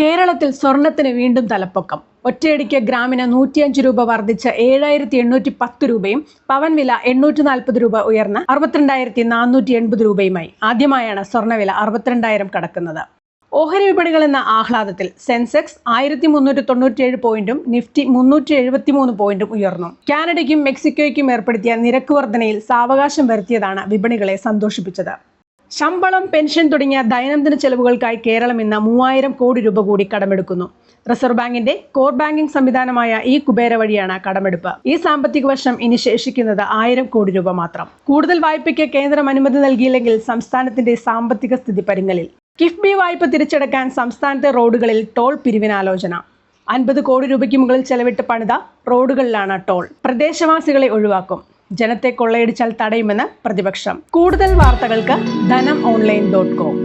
കേരളത്തിൽ സ്വർണത്തിന് വീണ്ടും തലപ്പൊക്കം. ഒറ്റയടിക്ക് ഗ്രാമിന് 105 രൂപ വർദ്ധിച്ച് 7,810 രൂപയും പവൻ വില 840 രൂപ ഉയർന്ന് 62,480 രൂപയുമായി. ആദ്യമായാണ് സ്വർണ്ണവില 62,000 കടക്കുന്നത്. ഓഹരി വിപണികൾ എന്ന ആഹ്ലാദത്തിൽ സെൻസെക്സ് 1,397 പോയിന്റും നിഫ്റ്റി 373 പോയിന്റും ഉയർന്നു. കാനഡയ്ക്കും മെക്സിക്കോയ്ക്കും ഏർപ്പെടുത്തിയ നിരക്ക് വർധനയിൽ സാവകാശം വരുത്തിയതാണ് വിപണികളെ സന്തോഷിപ്പിച്ചത്. ശമ്പളം, പെൻഷൻ തുടങ്ങിയ ദൈനംദിന ചെലവുകൾക്കായി കേരളം ഇന്ന് 3,000 കോടി രൂപ കൂടി കടമെടുക്കുന്നു. റിസർവ് ബാങ്കിന്റെ കോർ ബാങ്കിംഗ് സംവിധാനമായ ഈ കുബേര വഴിയാണ് കടമെടുപ്പ്. ഈ സാമ്പത്തിക വർഷം ഇനി ശേഷിക്കുന്നത് 1,000 കോടി രൂപ മാത്രം. കൂടുതൽ വായ്പയ്ക്ക് കേന്ദ്രം അനുമതി നൽകിയില്ലെങ്കിൽ സംസ്ഥാനത്തിന്റെ സാമ്പത്തിക സ്ഥിതി പരുങ്ങലിൽ. കിഫ്ബി വായ്പ തിരിച്ചടക്കാൻ സംസ്ഥാനത്തെ റോഡുകളിൽ ടോൾ പിരിവിനാലോചന. 50 കോടി രൂപയ്ക്ക് മുകളിൽ ചെലവിട്ട് പണിത റോഡുകളിലാണ് ടോൾ. പ്രദേശവാസികളെ ഒഴിവാക്കും. ജനത്തെ കൊള്ളയടിച്ചാൽ തടയുമെന്ന് പ്രതിപക്ഷം. കൂടുതൽ വാർത്തകൾക്ക് ധനംഓൺലൈൻ.com.